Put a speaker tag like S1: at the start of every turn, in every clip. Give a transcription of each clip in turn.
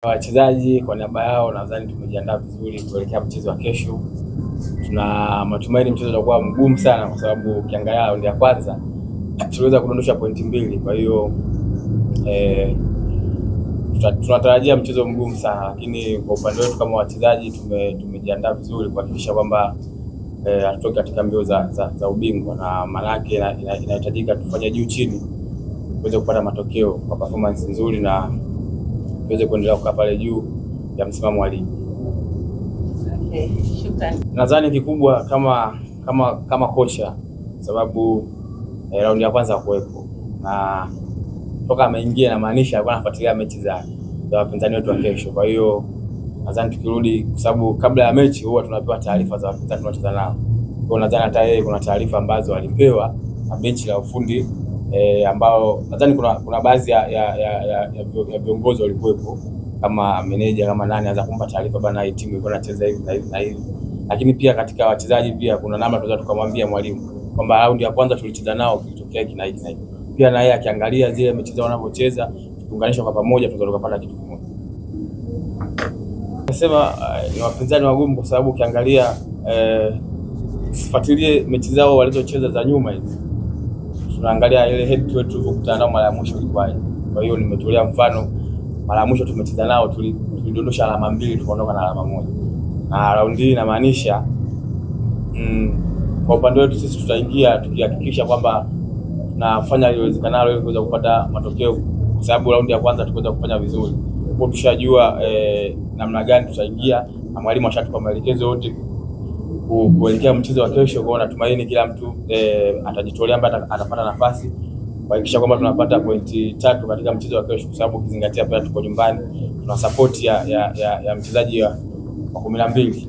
S1: Wachezaji kwa niaba yao nadhani tumejiandaa vizuri kuelekea mchezo wa kesho. Tuna matumaini mchezo utakuwa mgumu sana kwa sababu ukiangalia raundi ya kwanza tuliweza kudondosha pointi 2. Kwa hiyo tunatarajia mchezo mgumu sana, lakini kwa upande wetu kama wachezaji tumejiandaa vizuri kuhakikisha kwamba hatutoki katika mbio za ubingwa, na maana yake inahitajika tufanye juu chini tuweze kupata matokeo kwa performance nzuri na tuweze kuendelea kukaa pale juu ya msimamo wa ligi.
S2: Okay, shukrani.
S1: Nadhani kikubwa kama kocha, sababu raundi ya kwanza hakuwepo na toka ameingia na maanisha alikuwa anafuatilia mechi za wapinzani wetu wa kesho. Kwa hiyo nadhani tukirudi, kwa sababu kabla ya mechi huwa tunapewa taarifa za wapinzani tunacheza nao. Kwa hiyo nadhani hata yeye kuna taarifa ambazo alipewa na benchi la ufundi ambao nadhani kuna baadhi ya viongozi walikuwepo kama meneja kama nani anaweza kumpa taarifa bana, hii timu ilikuwa inacheza hivi na hivi na hivi. Lakini pia katika wachezaji pia kuna namna tunaweza tukamwambia mwalimu kwamba raundi ya kwanza tulicheza nao kilitokea hiki na hiki na hiki. Pia na yeye akiangalia zile mechi zao wanavyocheza, tukiunganisha kwa pamoja tunaweza tukapata kitu kimoja. Nasema ni wapinzani wagumu kwa sababu ukiangalia sifuatilie mechi zao walizocheza za nyuma hizi. Tunaangalia ile head to head tulikutana nao mara ya mwisho ilikuwaje. Kwa hiyo nimetolea mfano, mara ya mwisho tumecheza nao tulidondosha alama 2 tukaondoka na alama 1. Na raundi hii inamaanisha kwa upande wetu sisi tutaingia tukihakikisha kwamba tunafanya iliwezekanalo ili kuweza kupata matokeo, kwa sababu raundi ya kwanza tuliweza kufanya vizuri. Kwa tushajua namna gani tutaingia, na mwalimu ashatupa maelekezo yote kuelekea mchezo wa kesho. Kwa natumaini kila mtu atajitolea ambaye atapata nafasi kuhakikisha kwamba tunapata pointi 3 katika mchezo wa kesho, kwa sababu ukizingatia pia tuko nyumbani, tuna support ya mchezaji wa 12.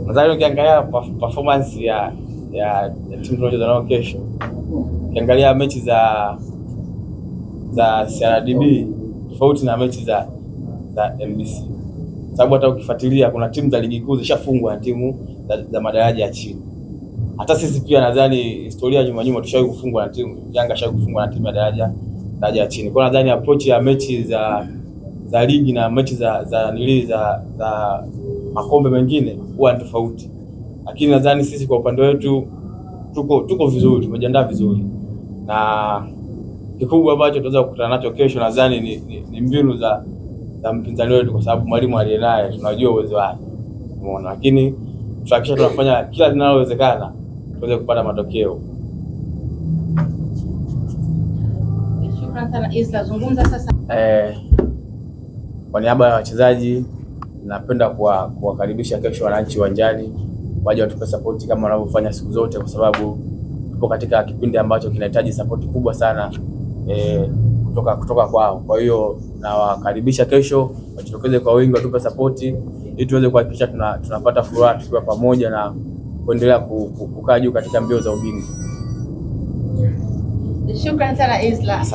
S1: Nadhani ukiangalia performance ya timu tunacheza nao kesho, ukiangalia mechi za CRDB tofauti na mechi za MBC, sababu hata ukifuatilia kuna timu za ligi kuu zishafungwa na timu za madaraja ya chini. Hata sisi pia nadhani historia nyuma tushawahi kufungwa na timu, Yanga shawahi kufungwa na timu ya daraja ya chini. Kwa nadhani approach ya mechi za ligi na mechi za makombe mengine huwa ni tofauti, lakini nadhani sisi kwa upande wetu tuko vizuri, tumejiandaa vizuri, na kikubwa ambacho tunaweza kukutana nacho kesho nadhani ni mbinu za mpinzani wetu, kwa sababu mwalimu aliyenaye tunajua uwezo wake, umeona. Lakini tutahakikisha tunafanya kila linalowezekana tuweze kupata matokeo.
S2: Shukrani sana Isla. Zungumza sasa.
S1: Kwa niaba ya wachezaji napenda kuwakaribisha kesho wananchi uwanjani waje watupe support kama wanavyofanya siku zote, kwa sababu tupo katika kipindi ambacho kinahitaji support kubwa sana kutoka kwao. Kwa hiyo nawakaribisha kesho wajitokeze kwa wingi, watupe support ili tuweze kuhakikisha tunapata furaha tukiwa pamoja na kuendelea kukaa juu katika mbio za ubingwa.
S2: Shukrani sana Isla.